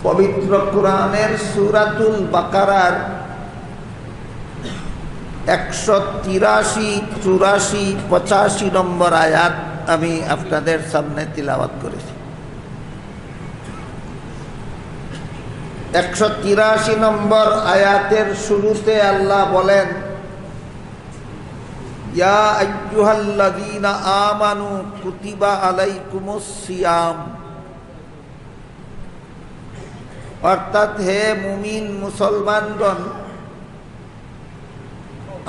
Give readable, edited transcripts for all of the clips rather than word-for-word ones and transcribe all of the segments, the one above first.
পবিত্র কোরআনের সূরাতুল বাকারার 183, 84, 85 নম্বর আয়াত আমি আপনাদের সামনে তিলাওয়াত করেছি। 183 নম্বর আয়াতের শুরুতে আল্লাহ বলেন, ইয়া আইয়ুহাল্লাযীনা আমানু কুতিবা আলাইকুমুস সিয়াম, অর্থাৎ হে মুমিন মুসলমানগণ,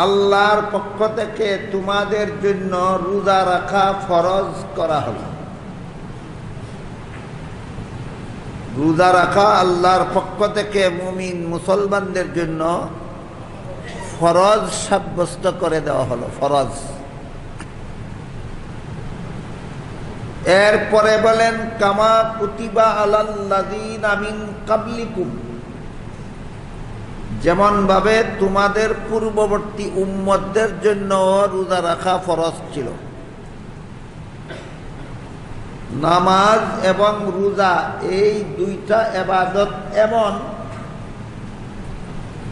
আল্লাহর পক্ষ থেকে তোমাদের জন্য রোজা রাখা ফরজ করা হলো। রোজা রাখা আল্লাহর পক্ষ থেকে মুমিন মুসলমানদের জন্য ফরজ সাব্যস্ত করে দেওয়া হলো, ফরজ। এরপরে বলেন, কামা কুতিবা আলাল্লাযীনা মিন ক্বাবলিকুম, যেমন ভাবে তোমাদের পূর্ববর্তী উম্মতদের জন্য রোজা রাখা ফরজ ছিল। নামাজ এবং রোজা এই দুইটা ইবাদত এমন,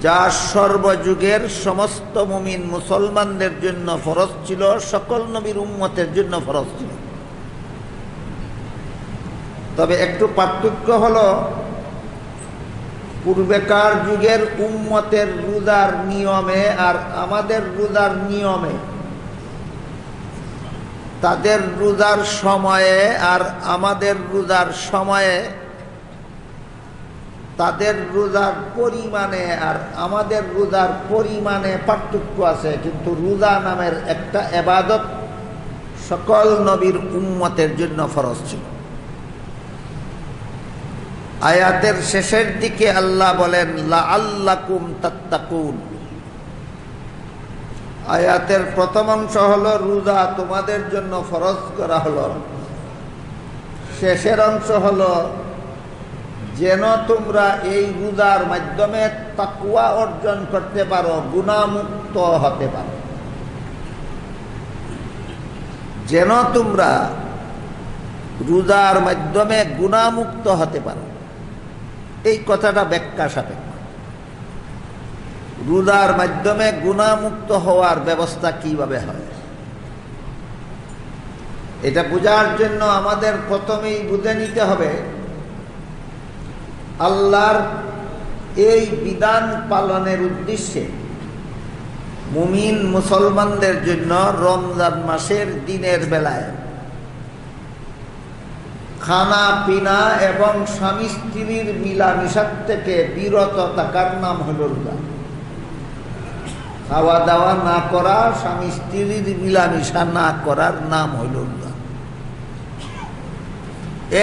যা সর্বযুগের সমস্ত মুমিন মুসলমানদের জন্য ফরজ ছিল, সকল নবীর উম্মতের জন্য ফরজ ছিল। তবে একটু পার্থক্য হলো, পূর্বেকার যুগের উম্মতের রোজার নিয়মে আর আমাদের রোজার নিয়মে, তাদের রোজার সময়ে আর আমাদের রোজার সময়ে, তাদের রোজার পরিমাণে আর আমাদের রোজার পরিমাণে পার্থক্য আছে। কিন্তু রোজা নামের একটা ইবাদত সকল নবীর উম্মতের জন্য ফরজ ছিল। আয়াতের শেষের দিকে আল্লাহ বলেন, লাআল্লাকুম তাত্তাকুন। আয়াতের প্রথম অংশ হলো রোজা তোমাদের জন্য ফরজ করা হলো, শেষের অংশ হলো যেন তোমরা এই রোজার মাধ্যমে তাকওয়া অর্জন করতে পারো, গুনাহমুক্ত হতে পারো। যেন তোমরা রোজার মাধ্যমে গুনাহমুক্ত হতে পারো। এই কথাটা ব্যাখ্যা সাপেক্ষ। রোজার মাধ্যমে গুনাহমুক্ত হওয়ার ব্যবস্থা কিভাবে হয়, এটা বোঝার জন্য আমাদের প্রথমেই বুঝে নিতে হবে, আল্লাহর এই বিধান পালনের উদ্দেশ্যে মুমিন মুসলমানদের জন্য রমজান মাসের দিনের বেলায় খানা পিনা এবং স্বামী স্ত্রীর মিলামিশার থেকে বিরত থাকার নাম হল রোজা। খাওয়া দাওয়া না করা, স্বামী স্ত্রীর মিলামিশা না করার নাম হইল রোজা।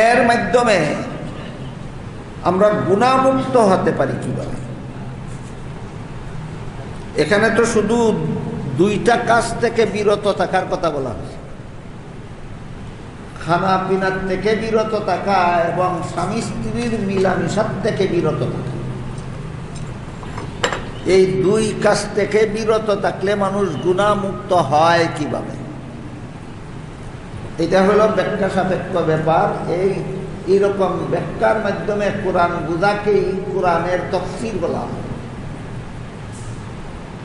এর মাধ্যমে আমরা গুনাহমুক্ত হতে পারি কিভাবে? এখানে তো শুধু দুইটা কাজ থেকে বিরত থাকার কথা বলা হয়েছে, খানা পিনার থেকে বিরত থাকা এবং স্বামী স্ত্রীর মিলামিশার থেকে বিরত থাকা। এই দুই কাজ থেকে বিরত থাকলে মানুষ গুনাহমুক্ত হয় কিভাবে? এটা হলো ব্যাখ্যা সাপেক্ষ ব্যাপার। এইরকম ব্যাখ্যার মাধ্যমে কোরআন বুঝাকেই কোরআনের তাফসীর বলা হয়।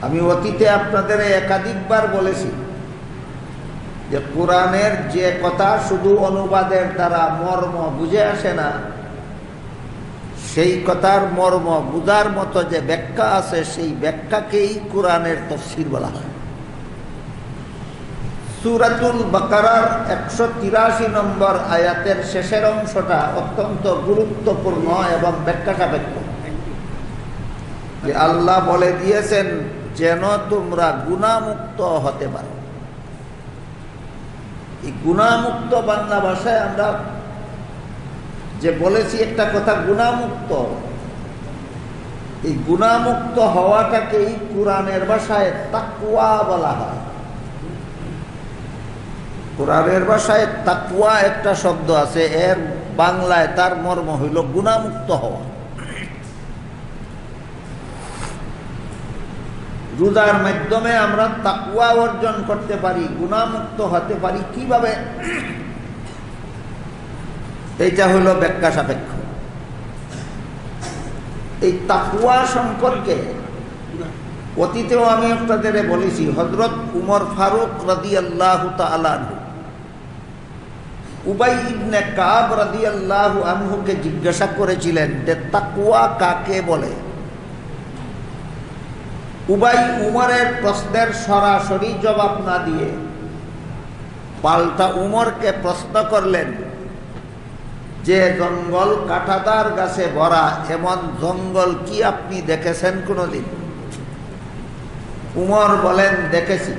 আমি অতীতে আপনাদের একাধিকবার বলেছি যে কোরআনের যে কথা শুধু অনুবাদের দ্বারা মর্ম বুঝে আসে না, সেই কথার মর্ম বুঝার মতো যে ব্যাখ্যা আছে, সেই ব্যাখ্যাকেই কোরআনের তাফসীর বলা হয়। সূরাতুল বাকারার 183 নম্বর আয়াতের শেষের অংশটা অত্যন্ত গুরুত্বপূর্ণ এবং ব্যাখ্যা সাপেক্ষ। যে আল্লাহ বলে দিয়েছেন যেন তোমরা গুনাহমুক্ত হতে পারো। এই গুনাহমুক্ত বাংলা ভাষায় আমরা যে বলেছি একটা কথা, গুনাহমুক্ত, এই গুনাহমুক্ত হওয়াটাকেই কোরআনের ভাষায় তাকওয়া বলা হয়। কোরআনের ভাষায় তাকওয়া একটা শব্দ আছে, এর বাংলায় তার মর্ম হইল গুনাহমুক্ত হওয়া। রোজার মাধ্যমে আমরা তাকওয়া অর্জন করতে পারি, গুনাহমুক্ত হতে পারি কিভাবে? এইটা হলো ব্যাখ্যা সাপেক্ষ। এই তাকওয়া সম্পর্কে অতীতেও আমি আপনাদের বলেছি, হযরত উমর ফারুক রাদিয়াল্লাহু তাআলা আনহু উবাই ইবনে কাব রাদিয়াল্লাহু আনহুকে জিজ্ঞাসা করেছিলেন যে তাকওয়া কাকে বলে। উবাই উমরের প্রশ্নের সরাসরি জবাব না দিয়ে পাল্টা উমরকে প্রশ্ন করলেন যে জঙ্গল কাঁটাদার গাছে ভরা, এমন জঙ্গল কি আপনি দেখেছেন কোনোদিন? উমর বলেন, দেখেছি।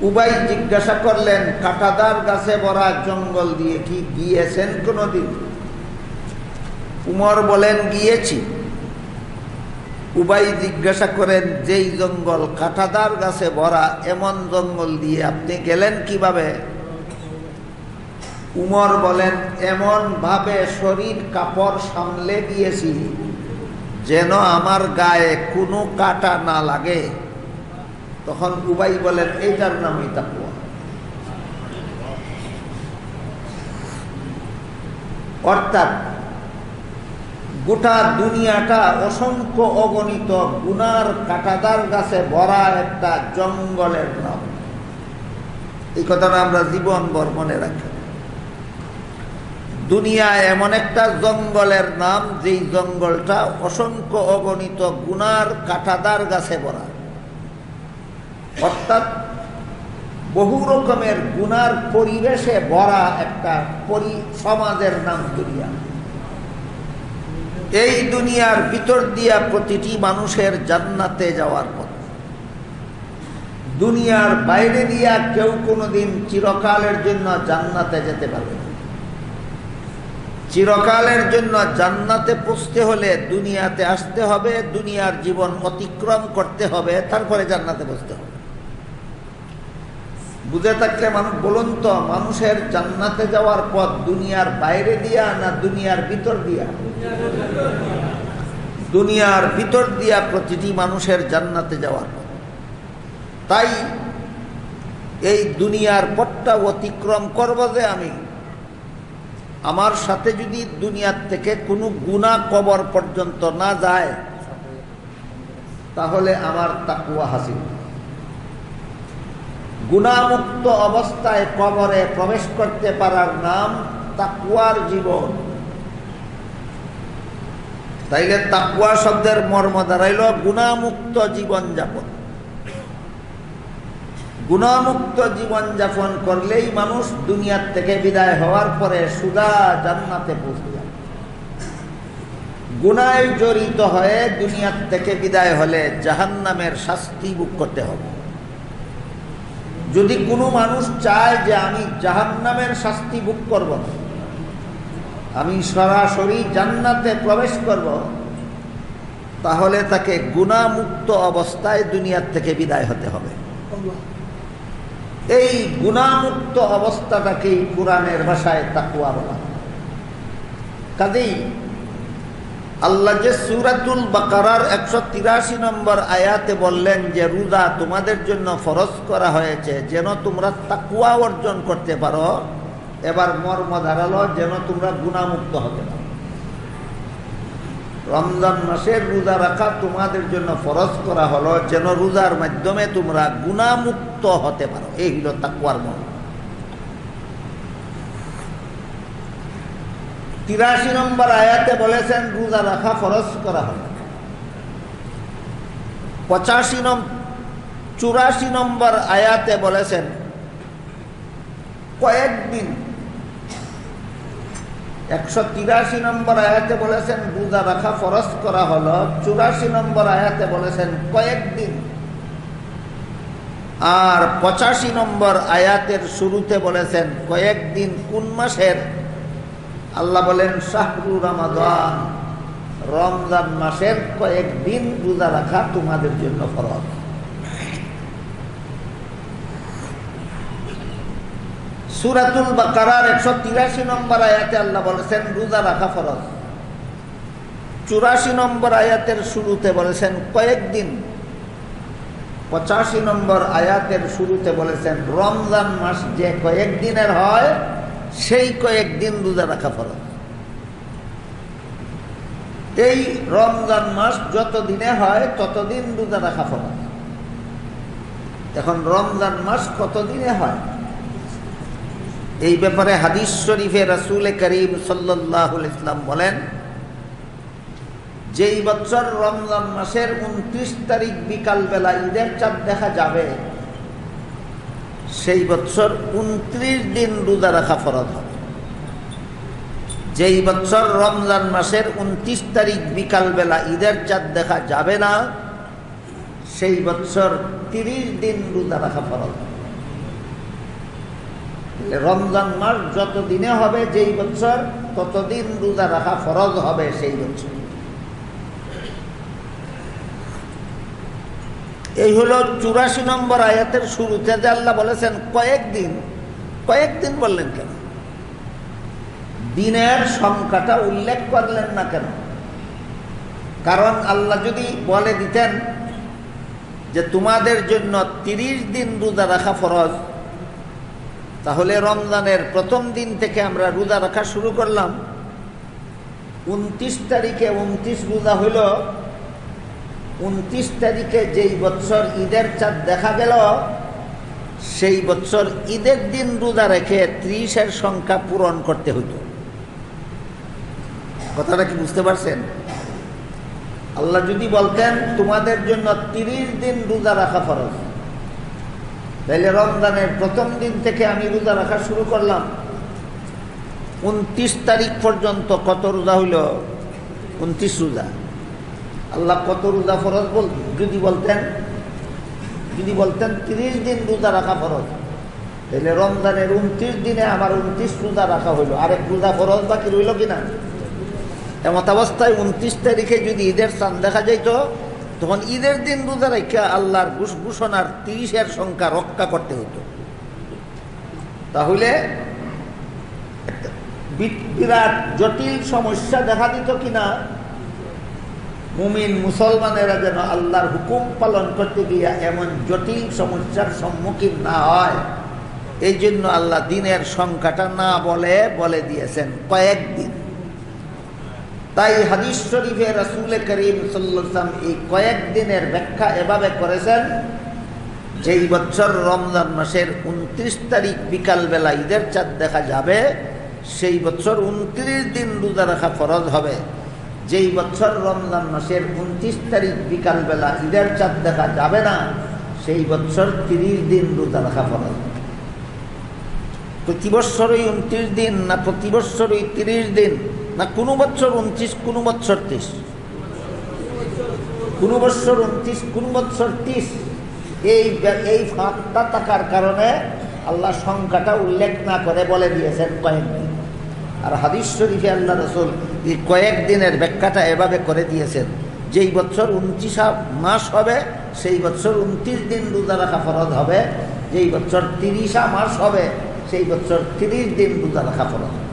উবাই জিজ্ঞাসা করলেন, কাঁটাদার গাছে ভরা জঙ্গল দিয়ে কি গিয়েছেন কোনোদিন? উমর বলেন, গিয়েছি। উবাই জিজ্ঞাসা করেন, যেই জঙ্গল কাঁটাদার গাছে ভরা, এমন জঙ্গল দিয়ে আপনি গেলেন কিভাবে? উমর বলেন, এমন ভাবে শরীর কাপড় সামলে গিয়েছি যেন আমার গায়ে কোনো কাঁটা না লাগে। তখন উবাই বলেন, এইটার নামই তাকওয়া। অর্থাৎ গোটা দুনিয়াটা অসংখ্য অগণিত গুনার কাঁটাদার গাছে ভরা একটা জঙ্গলের নাম। এই কথাটা আমরা জীবনভর মনে রাখি। দুনিয়া এমন একটা জঙ্গলের নাম, যেই জঙ্গলটা অসংখ্য অগণিত গুনার কাঁটাদার গাছে ভরা। অর্থাৎ বহু রকমের গুনার পরিবেশে ভরা একটা সমাজের নাম দুনিয়া। এই দুনিয়ার ভিতর দিয়া প্রতিটি মানুষের জান্নাতে যাওয়ার পথ। দুনিয়ার বাইরে দিয়া কেউ কোনোদিন চিরকালের জন্য জান্নাতে যেতে পারবে না। চিরকালের জন্য জান্নাতে পৌঁছতে হলে দুনিয়াতে আসতে হবে, দুনিয়ার জীবন অতিক্রম করতে হবে, তারপরে জান্নাতে পৌঁছতে হবে। বুঝে থাকলে মানুষ বলুন তো, মানুষের জান্নাতে যাওয়ার পথ দুনিয়ার বাইরে দিয়া না দুনিয়ার ভিতর দিয়া? দুনিয়ার ভিতর দিয়া প্রতিটি মানুষের জান্নাতে যাওয়ার পথ। তাই এই দুনিয়ার পথটা অতিক্রম করব যে আমি, আমার সাথে যদি দুনিয়ার থেকে কোনো গুনাহ কবর পর্যন্ত না যায়, তাহলে আমার তাকওয়া হাসিল। গুনাহমুক্ত অবস্থায় কবরে প্রবেশ করতে পারার নাম তাকওয়ার জীবন। তাইলে তাকওয়া শব্দের মর্ম দাঁড়াইল গুনাহমুক্ত জীবনযাপন। গুনাহমুক্ত জীবনযাপন করলেই মানুষ দুনিয়ার থেকে বিদায় হওয়ার পরে সুদা জান্নাতে পৌঁছে যায়। গুনাহে জড়িত হয়ে দুনিয়ার থেকে বিদায় হলে জাহান্নামের শাস্তি ভোগ করতে হবে। যদি কোনো মানুষ চায় যে আমি জাহান্নামের শাস্তি ভোগ করব না, আমি সরাসরি জান্নাতে প্রবেশ করব, তাহলে তাকে গুনাহমুক্ত অবস্থায় দুনিয়ার থেকে বিদায় হতে হবে। এই গুনাহমুক্ত অবস্থাটাকেই কুরআনের ভাষায় তাকওয়া বলা। কাজেই আল্লাহ যে সূরাতুল বাকারার 183 নম্বর আয়াতে বললেন যে রোজা তোমাদের জন্য ফরজ করা হয়েছে যেন তোমরা তাকওয়া অর্জন করতে পারো, এবার মর্ম ধারালো যেন তোমরা গুনাহমুক্ত হতে পারো। রমজান মাসের রোজা রাখা তোমাদের জন্য ফরজ করা হলো যেন রোজার মাধ্যমে তোমরা গুনাহমুক্ত হতে পারো। এই হলো তাকওয়ার মর্ম। 83 নম্বর আয়াতে বলেছেন রোজা রাখা ফরজ করা হলো। 84 নম্বর আয়াতে বলেছেন কয়েকদিন। 183 নম্বর আয়াতে বলেছেন রোজা রাখা ফরজ করা হলো, 84 নম্বর আয়াতে বলেছেন কয়েকদিন, আর 85 নম্বর আয়াতের শুরুতে বলেছেন কয়েকদিন কোন মাসের? আল্লাহ বলেন শাহরু রমাদান, রমজান মাসের কয়েকদিন রোজা রাখা তোমাদের জন্য ফরজ। সূরাতুল বাকারার 183 নম্বর আয়াতে আল্লাহ বলেছেন রোজা রাখা ফরজ। 84 নম্বর আয়াতের শুরুতে বলেছেন কয়েকদিন। 85 নম্বর আয়াতের শুরুতে বলেছেন রমজান মাস যে কয়েকদিনের হয় সেই কয়েকদিন রোজা রাখা ফরজ। এই রমজান মাস যত দিনে হয় ততদিন রোজা রাখা ফরজ। এখন রমজান মাস কত দিনে হয় এই ব্যাপারে হাদিস শরীফে রাসূল করিম সাল্লাল্লাহু আলাইহি ওয়াসাল্লাম বলেন, যেই বছর রমজান মাসের 29 তারিখ বিকাল বেলা ঈদের চাঁদ দেখা যাবে সেই বছর 29 দিন রোজা রাখা ফরজ হবে। যেই বছর রমজান মাসের 29 তারিখ বিকাল বেলা ঈদের চাঁদ দেখা যাবে না সেই বছর 30 দিন রোজা রাখা ফরজ। রমজান মাস যত দিনে হবে যেই বছর ততদিন রোজা রাখা ফরজ হবে সেই বছর। এই হলো 84 নম্বর আয়াতের শুরুতে যে আল্লাহ বলেছেন কয়েকদিন। কয়েকদিন বললেন কেন? দিনের সংখ্যাটা উল্লেখ করলেন না কেন? কারণ আল্লাহ যদি বলে দিতেন যে তোমাদের জন্য 30 দিন রোজা রাখা ফরজ, তাহলে রমজানের প্রথম দিন থেকে আমরা রোজা রাখা শুরু করলাম, 29 তারিখে 29 রোজা হইল, 29 তারিখে যেই বছর ঈদের চাঁদ দেখা গেল সেই বছর ঈদের দিন রোজা রেখে 30-এর সংখ্যা পূরণ করতে হইত। কথাটা কি বুঝতে পারছেন? আল্লাহ যদি বলতেন তোমাদের জন্য 30 দিন রোজা রাখা ফরজ, তাহলে রমজানের প্রথম দিন থেকে আমি রোজা রাখা শুরু করলাম, 29 তারিখ পর্যন্ত কত রোজা হইল? 29 রোজা। আল্লাহ কত রোজা ফরজ যদি বলতেন 30 দিন রোজা রাখা ফরজ, তাহলে রমজানের 29 দিনে আমার 29 রোজা রাখা হইল, আরেক রোজা ফরজ বাকি রইল কিনা? এমত অবস্থায় 29 তারিখে যদি ঈদের চাঁদ দেখা যাইত তখন ঈদের দিন রোজা রেখে আল্লাহর ঘোষণার 30-এর সংখ্যা রক্ষা করতে হতো। তাহলে বিরাট জটিল সমস্যা দেখা দিত কিনা? মুমিন মুসলমানেরা যেন আল্লাহর হুকুম পালন করতে গিয়ে এমন জটিল সমস্যার সম্মুখীন না হয়, এই জন্য আল্লাহ দিনের সংখ্যাটা না বলে দিয়েছেন কয়েকদিন। তাই হাদিস শরীফে রাসূল করিম সাল্লাল্লাহু আলাইহি ওয়াসাল্লাম এই কয়েকদিনের ব্যাখ্যা এভাবে করেছেন, যেই বছর রমজান মাসের 29 তারিখ বিকাল বেলা ঈদের চাঁদ দেখা যাবে সেই বছর 29 দিন রোজা রাখা ফরজ হবে। যেই বছর রমজান মাসের 29 তারিখ বিকাল বেলা ঈদের চাঁদ দেখা যাবে না সেই বছর 30 দিন রোজা রাখা ফরজ। প্রতি বছরই 29 দিন না প্রতি বছরই 30 দিন না কোনো বছর 29 কোনো বছর 30? কোনো বছর 29 কোনো বছর 30। এই ফাঁকটা থাকার কারণে আল্লাহ সংখ্যাটা উল্লেখ না করে বলে দিয়েছেন কয়েকদিন। আর হাদিস শরীফে আল্লাহ রাসূল এই কয়েকদিনের ব্যাখ্যাটা এভাবে করে দিয়েছেন, যেই বছর 29 মাস হবে সেই বছর 29 দিন রোজা রাখা ফরজ হবে, যেই বছর 30 মাস হবে সেই বছর 30 দিন রোজা রাখা ফরজ হবে।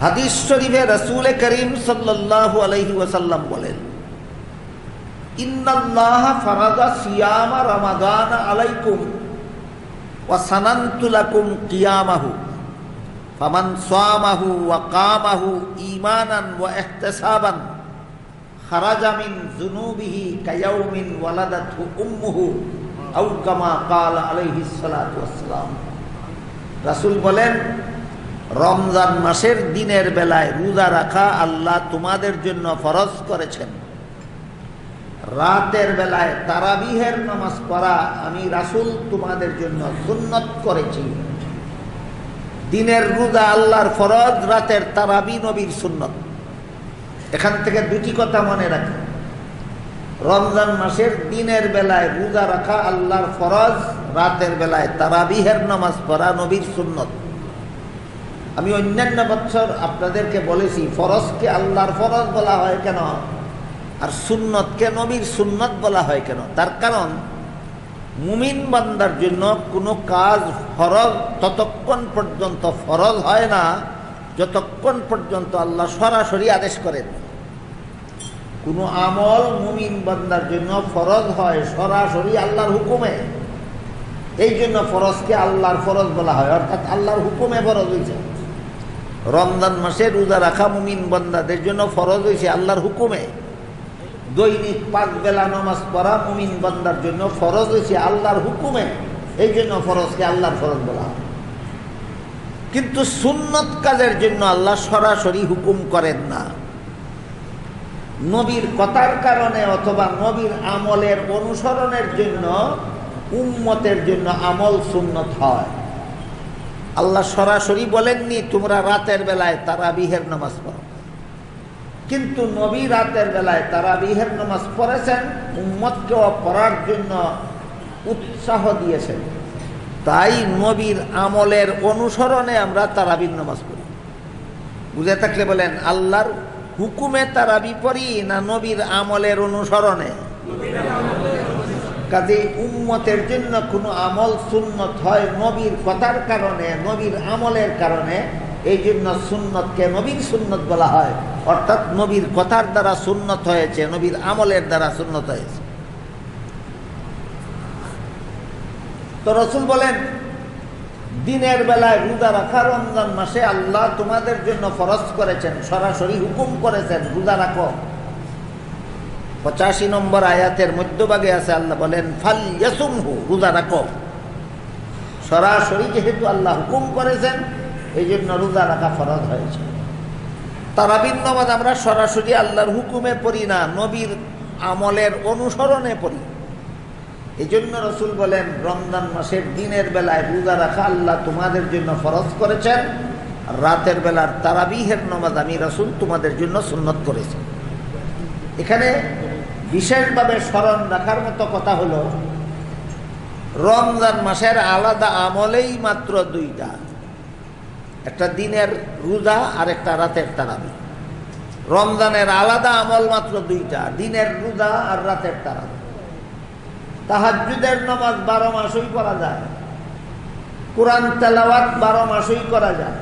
হাদিস শরীফে রাসূল করিম সাল্লাল্লাহু আলাইহি ওয়াসাল্লাম বলেন, ইন্নাল্লাহা ফারাদা সিয়ামা রমাদান আলাইকুম ওয়া সানানতু লাকুম কিয়ামাহু ফামান সামাহু ওয়া কামাহু ঈমানান ওয়া ইহতিসাবান খারাজা মিন যুনুবিহি কায়াউমিন ওয়ালাদাতহু উম্মুহু আও কামা ক্বালা আলাইহিস সালাতু ওয়াসসালাম। রাসূল বলেন, রমজান মাসের দিনের বেলায় রোজা রাখা আল্লাহ তোমাদের জন্য ফরজ করেছেন, রাতের বেলায় তারাবিহের নামাজ পড়া আমি রাসূল তোমাদের জন্য সুন্নত করেছি। দিনের রোজা আল্লাহর ফরজ, রাতের তারাবি নবীর সুন্নত। এখান থেকে দুটি কথা মনে রাখি, রমজান মাসের দিনের বেলায় রোজা রাখা আল্লাহর ফরজ, রাতের বেলায় তারাবিহের নামাজ পড়া নবীর সুন্নত। আমি অন্যান্য বছর আপনাদেরকে বলেছি ফরজকে আল্লাহর ফরজ বলা হয় কেন আর সুন্নতকে নবীর সুন্নত বলা হয় কেন। তার কারণ মুমিন বান্দার জন্য কোনো কাজ ফরজ ততক্ষণ পর্যন্ত ফরজ হয় না যতক্ষণ পর্যন্ত আল্লাহ সরাসরি আদেশ করেন। কোনো আমল মুমিন বান্দার জন্য ফরজ হয় সরাসরি আল্লাহর হুকুমে, এই জন্য ফরজকে আল্লাহর ফরজ বলা হয়, অর্থাৎ আল্লাহর হুকুমে ফরজ হয়েছে। রমজান মাসে রোজা রাখা মুমিন বান্দাদের জন্য ফরজ হয়েছে আল্লাহর হুকুমে। দৈনিক 5 বেলা নামাজ পড়া মুমিন বান্দার জন্য ফরজ হয়েছে আল্লাহর হুকুমে। এই জন্য ফরজকে আল্লাহর ফরজ বলা হয়। কিন্তু সুন্নত কাজের জন্য আল্লাহ সরাসরি হুকুম করেন না। নবীর কথার কারণে অথবা নবীর আমলের অনুসরণের জন্য উম্মতের জন্য আমল সুন্নত হয়। আল্লাহ সরাসরি বলেননি তোমরা রাতের বেলায় তারাবিহের নামাজ পড়ো, কিন্তু নবী রাতের বেলায় তারাবিহের নামাজ পড়েছেন, উম্মতকেও পড়ার জন্য উৎসাহ দিয়েছেন। তাই নবীর আমলের অনুসরণে আমরা তারাবির নামাজ পড়ি। বুঝে থাকলে বলেন আল্লাহর হুকুমে তারাবি পড়ি না নবীর আমলের অনুসরণে? কাজে উম্মতের জন্য কোনো আমল সুন্নত হয় নবীর কথার কারণে, নবীর আমলের কারণে। এই জন্য সুন্নতকে নবীর সুন্নত বলা হয়, অর্থাৎ নবীর কথার দ্বারা সুন্নত হয়েছে, নবীর আমলের দ্বারা সুন্নত হয়েছে। তো রাসূল বলেন দিনের বেলায় রোজা রাখা রমজান মাসে আল্লাহ তোমাদের জন্য ফরজ করেছেন, সরাসরি হুকুম করেছেন রোজা রাখো। 85 নম্বর আয়াতের মধ্যভাগে আছে আল্লাহ বলেন ফালইয়াসুমহু, রোজা রাখো। সরাসরি যেহেতু আল্লাহ হুকুম করেছেন এই জন্য রোজা রাখা ফরজ হয়েছে। তারাবির নামাজ আমরা সরাসরি আল্লাহর হুকুমে পড়ি না, নবীর আমলের অনুসরণে পড়ি। এই জন্য রাসূল বলেন রমজান মাসের দিনের বেলায় রোজা রাখা আল্লাহ তোমাদের জন্য ফরজ করেছেন, আর রাতের বেলার তারাবিহের নামাজ আমি রাসূল তোমাদের জন্য সুন্নত করেছি। এখানে বিশেষভাবে স্মরণ রাখার মতো কথা হলো রমজান মাসের আলাদা আমলেই মাত্র 2টা, একটা দিনের রোজা আর একটা রাতের তারাবি। রমজানের আলাদা আমল মাত্র 2টা, দিনের রোজা আর রাতের তারাবি। তাহাজ্জুদের নামাজ 12 মাসই পড়া যায়, কোরআন তেলাওয়াত 12 মাসই করা যায়,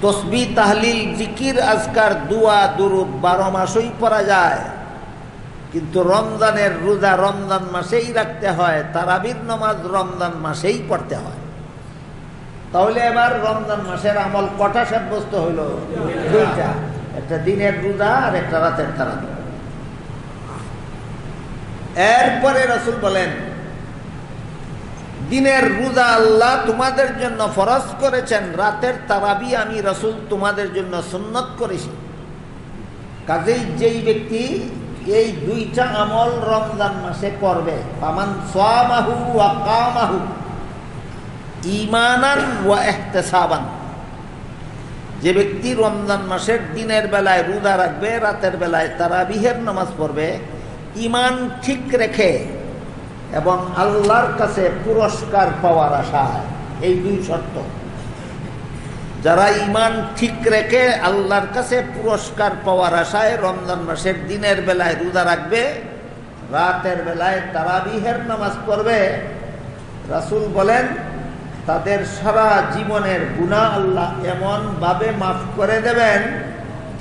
তসবিহ তাহলিল জিকির আজকার দুয়া দুরুদ 12 মাসই পড়া যায়। কিন্তু রমজানের রোজা রমজান মাসেই রাখতে হয়, তারাবির নামাজ রমজান মাসেই পড়তে হয়। তাহলে এবার রমজান মাসের আমল কটা সাব্যস্ত হইল? 2টা, একটা দিনের রোজা আর একটা রাতের তারাবি। এরপরে রাসূল বলেন দিনের রোজা আল্লাহ তোমাদের জন্য ফরজ করেছেন, রাতের তারাবি আমি রাসূল তোমাদের জন্য সুন্নত করেছি। কাজেই যেই ব্যক্তি এই 2টা আমল রমজান মাসে করবে, ফামান সামাহু ওয়া কামাহু ঈমানান ওয়া ইহতিসাবান, যে ব্যক্তি রমজান মাসের দিনের বেলায় রোজা রাখবে, রাতের বেলায় তারাবিহের নামাজ পড়বে ঈমান ঠিক রেখে এবং আল্লাহর কাছে পুরস্কার পাওয়ার আশায়। এই 2 শর্ত। যারা ঈমান ঠিক রেখে আল্লাহর কাছে পুরস্কার পাওয়ার আশায় রমজান মাসের দিনের বেলায় রোজা রাখবে, রাতের বেলায় তারাবিহের নামাজ পড়বে, রাসূল বলেন তাদের সারা জীবনের গুনাহ আল্লাহ এমনভাবে মাফ করে দেবেন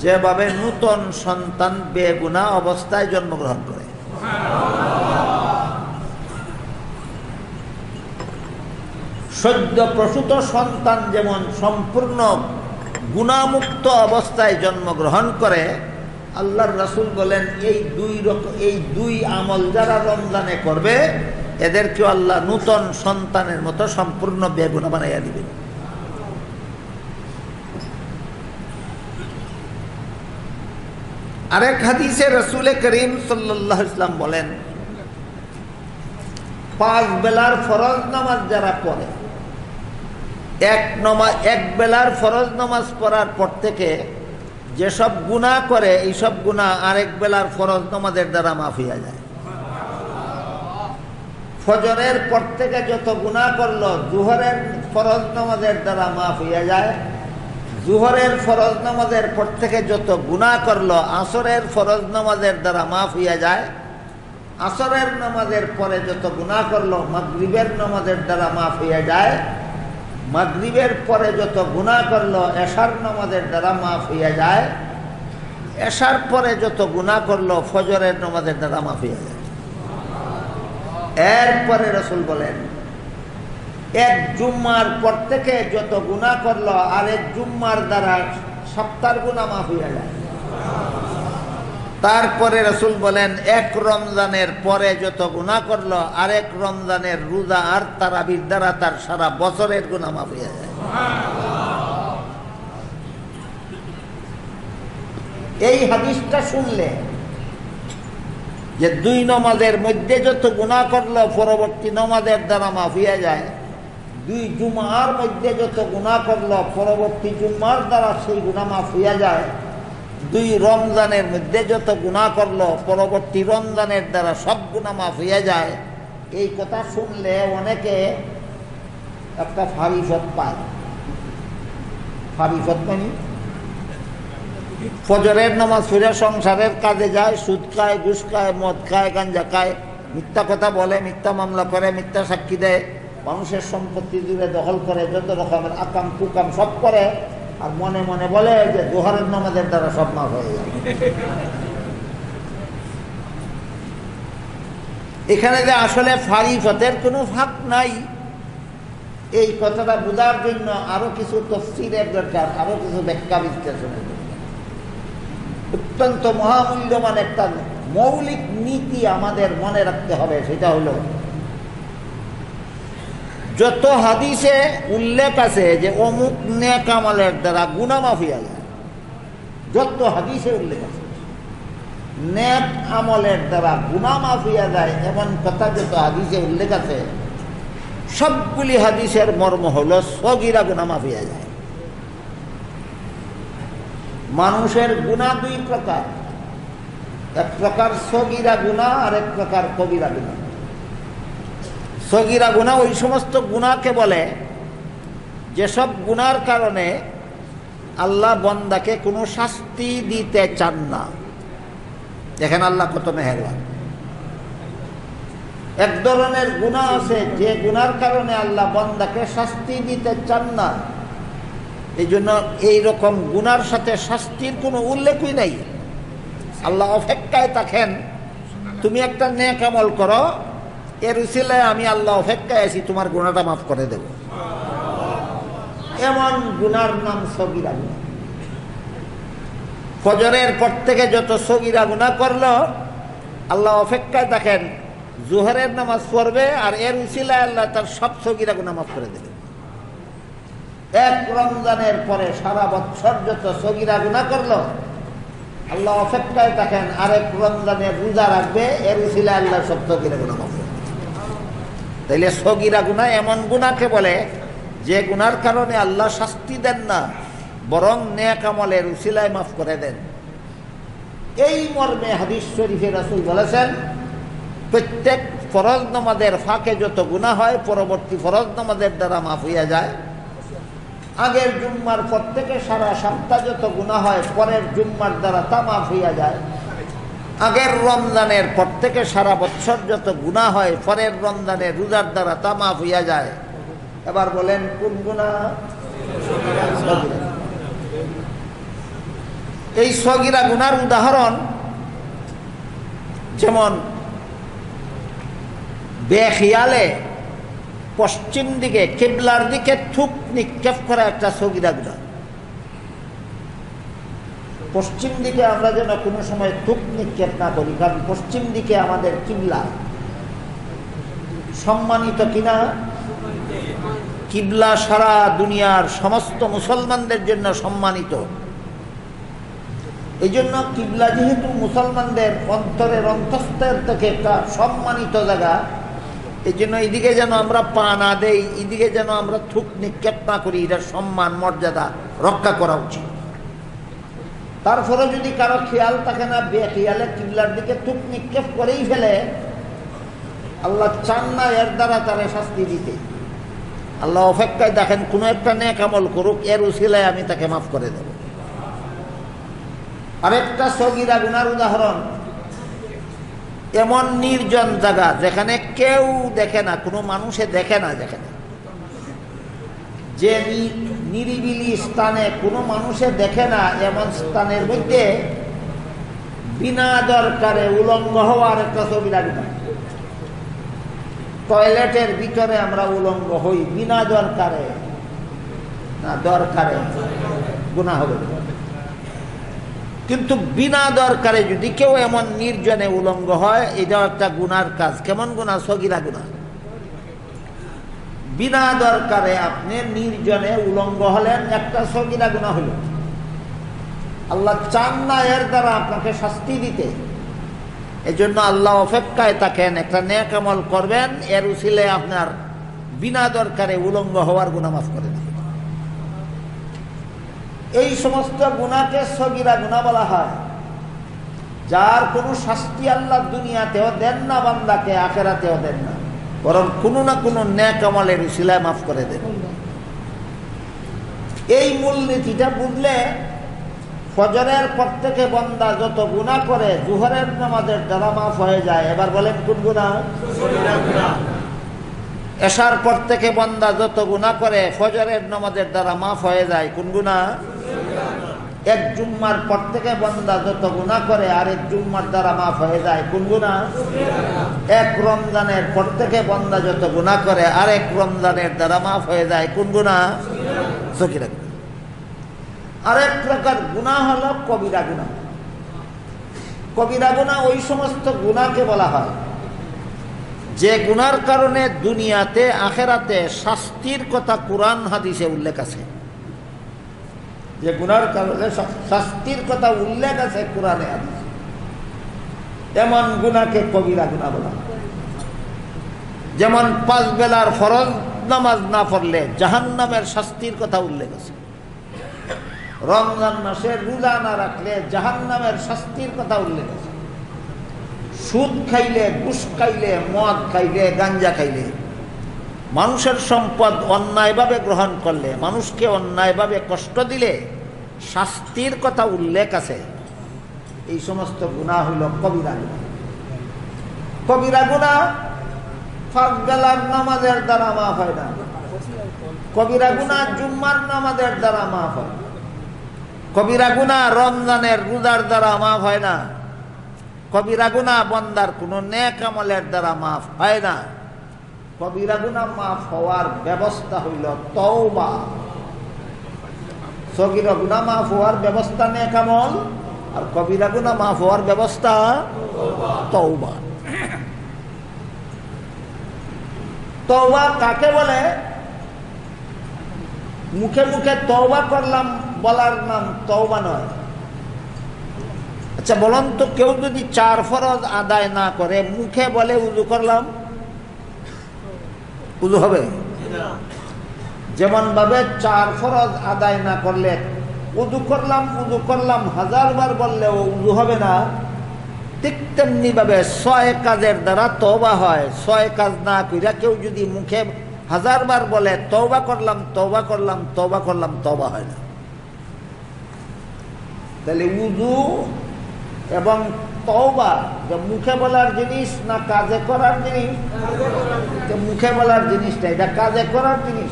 যেভাবে নূতন সন্তান বেগুনাহ অবস্থায় জন্মগ্রহণ করে। সদ্য প্রসূত সন্তান যেমন সম্পূর্ণ গুনাহমুক্ত অবস্থায় জন্মগ্রহণ করে, আল্লাহর রাসূল বলেন এই দুই আমল যারা রমজানে করবে এদেরকেও আল্লাহ নূতন সন্তানের মতো সম্পূর্ণ বেগুনাহ বানাইয়া দিবেন। আরেক হাদিসে রাসূল করিম সাল্লাল্লাহু আলাইহি ওয়াসাল্লাম বলেন 5 বেলার ফরজ নামাজ যারা পড়ে, এক বেলার ফরজ নামাজ পড়ার পর থেকে যেসব গুনাহ করে এইসব গুনাহ আরেক বেলার ফরজ নামাজের দ্বারা মাফ হয়ে যায়। ফজরের পর থেকে যত গুনাহ করলো জোহরের ফরজ নামাজের দ্বারা মাফ হয়ে যায়, জোহরের ফরজ নামাজের পর থেকে যত গুনাহ করলো আসরের ফরজ নামাজের দ্বারা মাফ হয়ে যায়, আসরের নামাজের পরে যত গুনাহ করলো মাগরিবের নামাজের দ্বারা মাফ হয়ে যায়, মাগরিবের পরে যত গুনাহ করলো এশার নামাজের দ্বারা মাফ হয়ে যায়, এশার পরে যত গুনাহ করলো ফজরের নামাজের দ্বারা মাফ হয়ে যায়। এরপরে রাসূল বলেন এক জুম্মার পর থেকে যত গুনাহ করলো আরেক জুম্মার দ্বারা সপ্তাহের গুনাহ মাফ হয়ে যায়। তারপরে রাসূল বলেন এক রমজানের পরে যত গুনাহ করলো আরেক রমজানের রোজা আর তারাবির দ্বারা তার সারা বছরের গুনাহ মাফ হয়ে যায়। এই হাদিসটা শুনলে যে দুই নামাজের মধ্যে যত গুনাহ করলো পরবর্তী নামাজের দ্বারা মাফ হয়ে যায়, দুই জুমার মধ্যে যত গুনাহ করলো পরবর্তী জুমার দ্বারা সেই গুনাহ মাফ হয়ে যায়, দুই রমজানের মধ্যে যত গুনাহ করলো পরবর্তী রমজানের দ্বারা সব গুনাহ মাফ হয়ে যায়। এই কথা শুনলে অনেকে একটা ফারিফত পায়। ফারিফত মানে ফজরের নামাজ পড়ে সংসারের কাজে যায়, সুদ খায়, ঘুষ খায়, মদ খায়, গাঞ্জা খায়, মিথ্যা কথা বলে, মিথ্যা মামলা করে, মিথ্যা সাক্ষী দেয়, মানুষের সম্পত্তি জুড়ে দখল করে, যত রকমের আকাম কুকাম সব করে, আর মনে মনে বলে যে জোহরের নামাজের দ্বারা সব মাফ হয়ে যায়। এখানে যে আসলে ফারিফতের কোনো ফাঁক নাই, এই কথাটা বোঝার জন্য আরো কিছু তাফসীরের দরকার, আরো কিছু ব্যাখ্যা বিশ্লেষণের দরকার। অত্যন্ত মহামূল্যবান একটা মৌলিক নীতি আমাদের মনে রাখতে হবে। সেটা হলো, যত হাদিসে উল্লেখ আছে যে অমুক নেক আমলের দ্বারা গুনাহ মাফ হয়ে যায়, যত হাদিসে উল্লেখ আছে নেক আমলের দ্বারা গুনাহ মাফ হয়ে যায় এমন কথা যত হাদিসে উল্লেখ আছে, সবগুলি হাদিসের মর্ম হলো সগীরা গুনাহ মাফ হয়ে যায়। মানুষের গুনাহ দুই প্রকার, এক প্রকার সগীরা গুনাহ আর এক প্রকার কবিরা গুনাহ। সগীরা গুনাহ ওই সমস্ত গুনাহকে বলে যেসব গুনার কারণে আল্লাহ বান্দাকে কোনো শাস্তি দিতে চান না। দেখেন আল্লাহ কত মেহেরবান। এক ধরনের গুনাহ আছে যে গুনার কারণে আল্লাহ বান্দাকে শাস্তি দিতে চান না, এই জন্য এইরকম গুনার সাথে শাস্তির কোনো উল্লেখই নাই। আল্লাহ অপেক্ষায় থাকেন তুমি একটা নেক আমল করো, এর উসিলায় আমি আল্লাহ অপেক্ষায় আছি তোমার গুনাহটা মাফ করে দেব। এমন গুনার নাম সগীরা গুনাহ। ফজরের পর থেকে যত সগীরা গুনাহ করলো আল্লাহ অপেক্ষায় থাকেন জোহরের নামাজ পড়বে আর এর উসিলায় আল্লাহ তার সব সগীরা গুনাহ মাফ করে দেবে। এক রমজানের পরে সারা বছর যত সগীরা গুনাহ করলো আল্লাহ অপেক্ষায় থাকেন আরেক রমজানের রোজা রাখবে, এর উসিলায় আল্লাহ সব সগীরা গুনাহ মাফ করে দেবে। তাইলে সগীরা গুনাহ এমন গুনাহকে বলে যে গুনার কারণে আল্লাহ শাস্তি দেন না, বরং নেক আমলের উসিলায় মাফ করে দেন। এই মর্মে হাদিস শরীফে রাসূল বলেছেন, প্রত্যেক ফরজ নামাজের ফাঁকে যত গুনাহ হয় পরবর্তী ফরজ নামাজের দ্বারা মাফ হইয়া যায়। আগের জুম্মার পর থেকে সারা সপ্তাহ যত গুনাহ হয় পরের জুম্মার দ্বারা তা মাফ হইয়া যায়। আগের রমজানের পর থেকে সারা বছর যত গুনাহ হয় পরের রমজানের রোজার দ্বারা তা মাফ হইয়া যায়। এবার বলেন কোন গুনাহ? এই সগীরা গুনার উদাহরণ যেমন বেখিয়ালে পশ্চিম দিকে কিবলার দিকে থুক নিক্ষেপ করা একটা সগীরা গুনাহ। পশ্চিম দিকে আমরা যেন কোনো সময় থুক নিক্ষেপ না করি, কারণ পশ্চিম দিকে আমাদের কিবলা। সম্মানিত কিনা? কিবলা সারা দুনিয়ার সমস্ত মুসলমানদের জন্য সম্মানিত। এই জন্য কিবলা যেহেতু মুসলমানদের অন্তরের অন্তঃস্থল থেকে একটা সম্মানিত জায়গা, এই জন্য এদিকে যেন আমরা পা না দেই, এদিকে যেন আমরা থুক নিক্ষেপ না করি, এটার সম্মান মর্যাদা রক্ষা করা উচিত। তারপরে যদি কারো খেয়াল থাকে না, বেখেয়ালে কিবলার দিকে থুক নিক্ষেপ করেই ফেলে, আল্লাহ চান না এর দ্বারা তারা শাস্তি দিতে। আল্লাহ অপেক্ষায় দেখেন কোনো একটা নেক আমল করুক, এর উসিলায় আমি তাকে মাফ করে দেব। আরেকটা সগীরা গুনার উদাহরণ, এমন নির্জন জায়গা যেখানে কেউ দেখে না, কোনো মানুষে দেখে না, যেখানে যে নিরিবিলি স্থানে কোনো মানুষে দেখে না, এমন স্থানের মধ্যে বিনা দরকারে উলঙ্গ হওয়ার একটা সগীরা গুনাহ। টয়লেটের ভিতরে আমরা উলঙ্গ হই বিনা দরকারে, না দরকারে গুনাহ হবে, কিন্তু বিনা দরকারে যদি কেউ এমন নির্জনে উলঙ্গ হয়, এটাও একটা গুনার কাজ। কেমন গুনাহ? সগীরা গুনাহ। বিনা দরকারে আপনি নির্জনে উলঙ্গ হলেন, একটা সগীরা গুনাহ হলো। আল্লাহ চান না এর দ্বারা আপনাকে শাস্তি দিতে, এজন্য আল্লাহ অপেক্ষায় থাকেন একটা নেক আমল করবেন, এর উসিলে আপনার বিনা দরকারে উলঙ্গ হওয়ার গুনাহ মাফ করে দিবেন। এই সমস্ত গুনাহকে সগীরা গুনাহ বলা হয়, যার কোনো শাস্তি আল্লাহ দুনিয়াতেও দেন না বান্দাকে, আখিরাতেও দেন না, বরং কোনো না কোনো নেক আমলের উসিলায় মাফ করে দেন। এই মূলনীতিটা বুঝলে ফজরের পর থেকে বান্দা যত গুনাহ করে জোহরের নামাজের দ্বারা মাফ হয়ে যায়। এবার বলেন কোন গুনাহ? এশার পর থেকে বান্দা যত গুনাহ করে ফজরের নামাজের দ্বারা মাফ হয়ে যায়। কোন গুনাহ? এক জুম্মার পর থেকে বান্দা যত গুনাহ করে আরেক জুম্মার দ্বারা মাফ হয়ে যায়। কোন গুনাহ? এক রমজানের পর থেকে বান্দা যত গুনাহ করে আরেক রমজানের দ্বারা মাফ হয়ে যায়। কোন গুনাহ? সগীরা গুনাহ। আরেক প্রকার গুনাহ হলো কবিরা গুনাহ। কবিরা গুনাহ ওই সমস্ত গুনাহকে বলা হয় যে গুনার কারণে দুনিয়াতে আখেরাতে শাস্তির কথা কুরআন হাদিসে উল্লেখ আছে। যে গুনার কারণে শাস্তির কথা উল্লেখ আছে কুরআনে হাদিসে, এমন গুনাহকে কবিরা গুনাহ বলা হয়। যেমন 5 বেলার ফরজ নামাজ না পড়লে জাহান্নামের শাস্তির কথা উল্লেখ আছে। রমজান মাসে রোজা না রাখলে জাহান্নামের শাস্তির কথা উল্লেখ আছে। সুদ খাইলে, ঘুষ খাইলে, মদ খাইলে, গাঞ্জা খাইলে, মানুষের সম্পদ অন্যায়ভাবে গ্রহণ করলে, মানুষকে অন্যায়ভাবে কষ্ট দিলে শাস্তির কথা উল্লেখ আছে। এই সমস্ত গুনাহ হইল কবিরা গুনাহ। কবিরা গুনাহ 5 বেলার নামাজের দ্বারা মাফ হয় না। কবিরা গুনাহ জুম্মার নামাজের দ্বারা মাফ হয়। কবিরা গুনাহ রমজানের রোজার দ্বারা মাফ হয় না। কবিরা গুনাহ বান্দার কোনো নেক আমলের দ্বারা মাফ হয় না। কবিরা গুনাহ মাফ হওয়ার ব্যবস্থা হইল তওবা। সগীরা গুনাহ মাফ হওয়ার ব্যবস্থা নেক আমল, আর কবিরা গুনাহ মাফ হওয়ার ব্যবস্থা তওবা। তওবা কাকে বলে? মুখে মুখে তওবা করলাম বলার নাম তওবা নয়। আচ্ছা বলুন তো, কেউ যদি 4 ফরজ আদায় না করে মুখে বলে উযু করলাম, উযু হবে? যেমন ভাবে 4 ফরজ আদায় না করলে উযু করলাম 1000 বার বললেও উযু হবে না, ঠিক তেমনি ভাবে 6 কাজের দ্বারা তওবা হয়। 6 কাজ না কইরা কেউ যদি মুখে 1000 বার বলে তওবা করলাম, তওবা হয় না। তাহলে উযু এবং তওবা যে মুখে বলার জিনিস না কাজে করার জিনিস? মুখে বলার জিনিসটা, এটা কাজে করার জিনিস।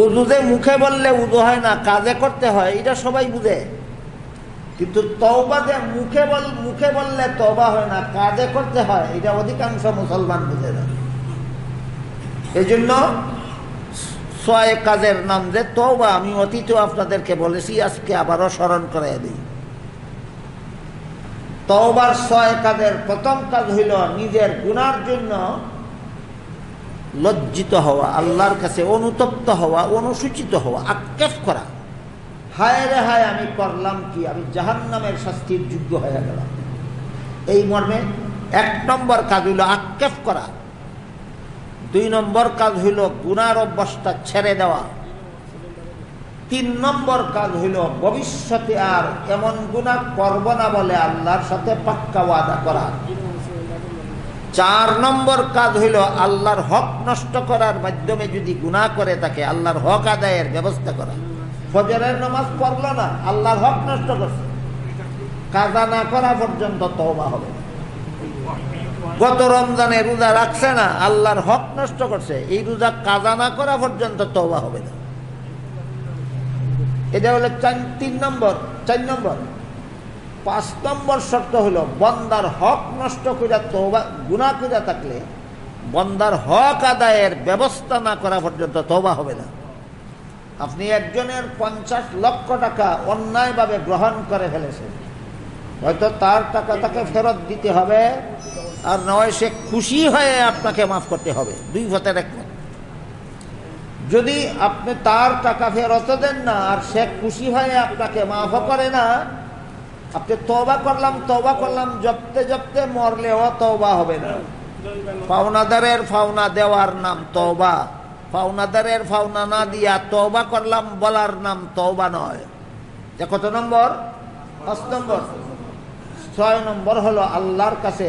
উযু যে মুখে বললে উযু হয় না, কাজে করতে হয়, এটা সবাই বুঝে। কিন্তু তওবা যে মুখে বললে তওবা হয় না, কাজে করতে হয়, এটা অধিকাংশ মুসলমান বুঝে না। এই জন্য 6 কাজের নাম যে তওবা, আমি অতীতে আপনাদেরকে বলেছি, আজকে আবারও স্মরণ করাই দিই। তওবার 6 কাজের প্রথম কাজ হইল নিজের গুনার জন্য লজ্জিত হওয়া, আল্লাহর কাছে অনুতপ্ত হওয়া, অনুসূচিত হওয়া, আক্ষেপ করা। হায় রে হায়, আমি করলাম কি, আমি জাহান্নামের শাস্তির যোগ্য হয়ে গেলাম। এই মর্মে 1 নম্বর কাজ হইল আক্ষেপ করা। 2 নম্বর কাজ হইল গুনার অভ্যাসটা ছেড়ে দেওয়া। 3 নম্বর কাজ হইল ভবিষ্যতে আর এমন গুনাহ করব না বলে আল্লাহর সাথে পাক্কা ওয়াদা করা। 4 নম্বর কাজ হইল আল্লাহর হক নষ্ট করার মাধ্যমে যদি গুনাহ করে থাকে আল্লাহর হক আদায়ের ব্যবস্থা করা। ফজরের নামাজ পড়ল না, আল্লাহর হক নষ্ট করছে, কাজা না করা পর্যন্ত তওবা হবে না। গত রমজানে রোজা রাখছে না, আল্লাহর হক নষ্ট করছে, এই রোজা কাজা না করা পর্যন্ত তওবা হবে না। এটা হলো 3 নম্বর। 4 নম্বর। 5 নম্বর শর্ত হলো বান্দার হক নষ্ট করে তওবা, গুনাহ করে থাকলে বন্দার হক আদায়ের ব্যবস্থা না করা পর্যন্ত তওবা হবে না। আপনি একজনের 50 লক্ষ টাকা অন্যায়ভাবে গ্রহণ করে ফেলেছেন, হয়তো তার টাকা তাকে ফেরত দিতে হবে, আর নয় সে খুশি হয়ে আপনাকে মাফ করতে হবে, দুই পথের এক পথ। যদি আপনি তার টাকা ফেরত দেন না আর সে খুশি হয়ে আপনাকে মাফ করে না, আপনি তওবা করলাম জপতে জপতে মরলেও তওবা হবে না। পাওনাদারের পাওনা দেওয়ার নাম তওবা, পাওনাদারের পাওনা না দিয়া তওবা করলাম বলার নাম তওবা নয়। যে কত নম্বর? 5 নম্বর। 6 নম্বর হলো আল্লাহর কাছে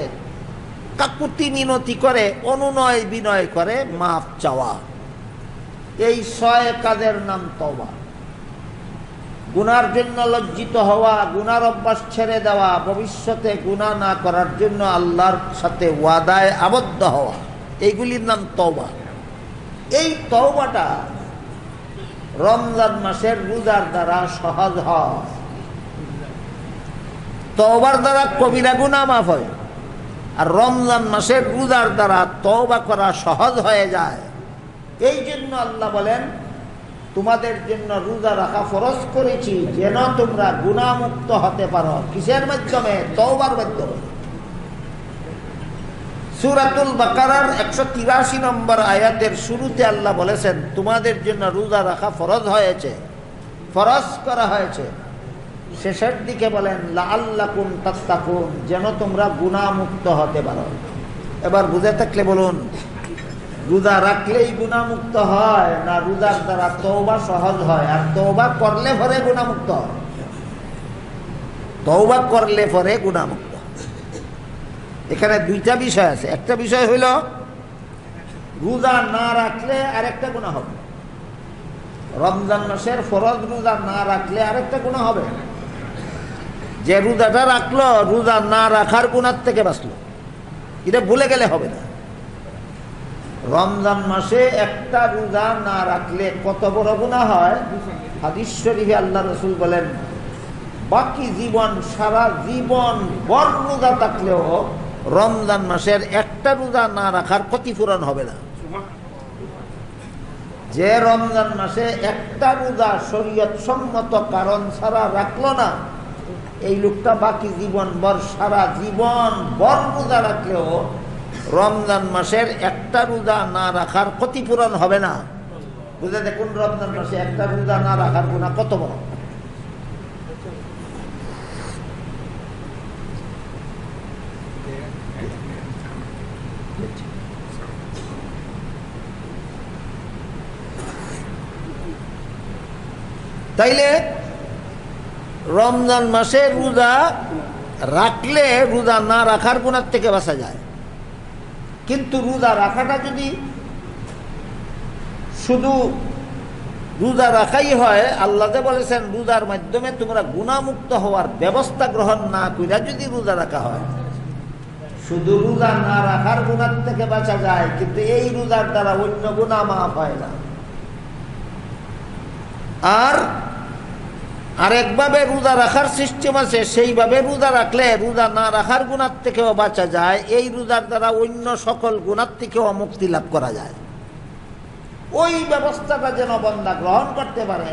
কাকুতি মিনতি করে, অনুনয় বিনয় করে মাফ চাওয়া। এই 6 কাজের নাম তওবা। গুনার জন্য লজ্জিত হওয়া, গুনার অভ্যাস ছেড়ে দেওয়া, ভবিষ্যতে গুনাহ না করার জন্য আল্লাহর সাথে ওয়াদায় আবদ্ধ হওয়া, এইগুলির নাম তওবা। এই তওবাটা রমজান মাসের রোজার দ্বারা সহজ হয়। তওবার দ্বারা কবিরা গুনাহ মাফ হয়, আর রমজান মাসের রোজার দ্বারা তওবা করা সহজ হয়ে যায়। এই জন্য আল্লাহ বলেন, তোমাদের জন্য রোজা রাখা ফরজ করেছি যেন তোমরা গুনাহমুক্ত হতে পারো। কিসের মাধ্যমে? তওবার মাধ্যমে। সূরাতুল বাকারার 183 নম্বর আয়াতের শুরুতে আল্লাহ বলেছেন, তোমাদের জন্য রোজা রাখা ফরজ হয়েছে, ফরজ করা হয়েছে। শেষের দিকে বলেন লাআল্লাকুম তাত্তাকুন, যেন তোমরা গুনাহমুক্ত হতে পারো। এবার বুঝে থাকলে বলুন, রোজা রাখলেই গুনাহমুক্ত হয় না রোজার দ্বারা তওবা সহজ হয়? আর তওবা করলে পরে গুনাহমুক্ত হয়। তওবা করলে পরে গুনাহমুক্ত। এখানে দুইটা বিষয় আছে। একটা বিষয় হইল রোজা না রাখলে আরেকটা গুনাহ হবে। রমজান মাসের ফরজ রোজা না রাখলে আরেকটা গুনাহ হবে। যে রোজাটা রাখলো, রোজা না রাখার গুনাহ থেকে বাঁচলো, এটা ভুলে গেলে হবে না। রমজান মাসে একটা রোজা না রাখলে কত বড় গুনাহ হয়। হাদিস শরীফে আল্লাহ রাসূল বলেন, বাকি জীবন, সারা জীবন ভর রোজা থাকলেও রমজান মাসের একটা রোজা না রাখার ক্ষতিপূরণ হবে না। যে রমজান মাসে একটা রোজা শরীয়ত সম্মত কারণ ছাড়া রাখলো না, এই লোকটা বাকি জীবন ভর, সারা জীবন ভর রোজা রাখলেও রমজান মাসের একটা রোজা না রাখার ক্ষতিপূরণ হবে না। বুঝে দেখুন রমজান মাসে একটা রোজা না রাখার গুনাহ কত বড়। তাইলে রমজান মাসে রোজা রাখলে রোজা না রাখার গুনাহ থেকে বাঁচা যায়। কিন্তু রোজা রাখাটা যদি শুধু রোজা রাখাই হয়, আল্লাহ যে বলেছেন রোজার মাধ্যমে তোমরা গুনাহমুক্ত হওয়ার ব্যবস্থা গ্রহণ না কইরা যদি রোজা রাখা হয়, শুধু রোজা না রাখার গুনাহ থেকে বাঁচা যায়, কিন্তু এই রোজার দ্বারা অন্য গুনাহ মাফ হয় না। আর আরেকভাবে রোজা রাখার সিস্টেম আছে, সেইভাবে রোজা রাখলে রোজা না রাখার গুনাহ থেকেও বাঁচা যায়। এই রোজার দ্বারা অন্য সকল গুনাহ থেকেও মুক্তি লাভ করা যায়। ওই ব্যবস্থাটা যেন বান্দা গ্রহণ করতে পারে,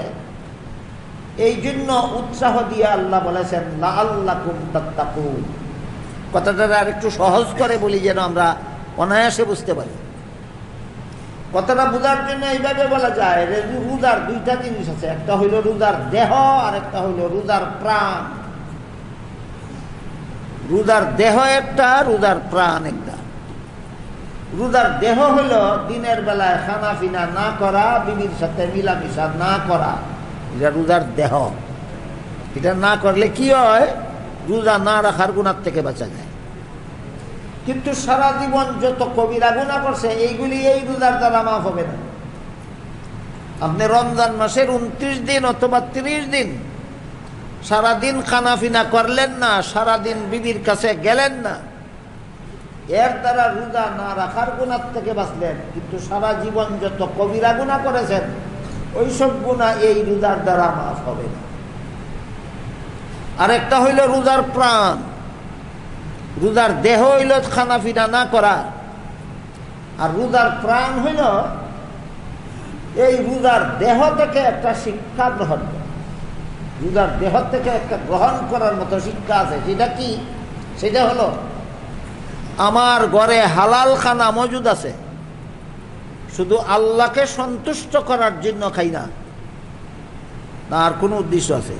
এই জন্য উৎসাহ দিয়ে আল্লাহ বলেছেন লাআল্লাকুম তাত্তাকুন। কথাটা আর একটু সহজ করে বলি যেন আমরা অনায়াসে বুঝতে পারি। কথাটা বোঝার জন্য এইভাবে বলা যায়, রোজার দুইটা জিনিস আছে, একটা হইল রোজার দেহ আর একটা হইল রোজার প্রাণ। রোজার দেহ একটা, রোজার প্রাণ একটা। রোজার দেহ হইল দিনের বেলায় খানা পিনা না করা, বিবির সাথে মিলামিশা না করা, এটা রোজার দেহ। এটা না করলে কি হয়? রোজা না রাখার গুনাহ থেকে বাঁচা যায়। কিন্তু সারা জীবন যত কবিরা গুনাহ করছে এইগুলি এই রোজার দ্বারা মাফ হবে না। আপনি রমজান মাসের 29 দিন অথবা 30 দিন সারাদিন খানাফিনা করলেন না, সারাদিন বিবির কাছে গেলেন না, এর দ্বারা রোজা না রাখার গুনাহ থেকে বাঁচলেন, কিন্তু সারা জীবন যত কবিরা গুনাহ করেছেন ওইসব গুনাহ এই রোজার দ্বারা মাফ হবে না। আরেকটা হইল রোজার প্রাণ। রোজার দেহ হইল খানাফিনা না করা, আর রোজার প্রাণ হইল এই রোজার দেহ থেকে একটা শিক্ষা গ্রহণ করা। রোজার দেহ থেকে একটা গ্রহণ করার মতো শিক্ষা আছে। সেটা কি? সেটা হলো আমার ঘরে হালাল খানা মজুদ আছে, শুধু আল্লাহকে সন্তুষ্ট করার জন্য খাই না, আর কোনো উদ্দেশ্য আছে?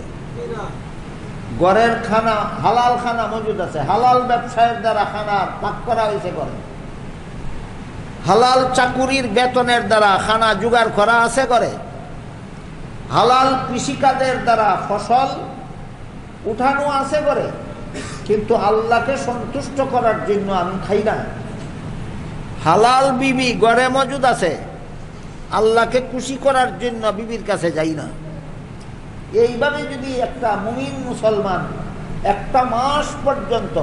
ঘরের খানা হালাল খানা মজুদ আছে, হালাল ব্যবসায়ের দ্বারা খানা পাক করা হয়েছে ঘরে, হালাল চাকুরির বেতনের দ্বারা খানা জোগাড় করা আছে ঘরে, হালাল কৃষিকাজের দ্বারা ফসল উঠানো আছে ঘরে, কিন্তু আল্লাহকে সন্তুষ্ট করার জন্য আমি খাই না। হালাল বিবি ঘরে মজুদ আছে, আল্লাহকে খুশি করার জন্য বিবির কাছে যাই না। এইভাবে যদি একটা মুমিন মুসলমান একটা মাস পর্যন্ত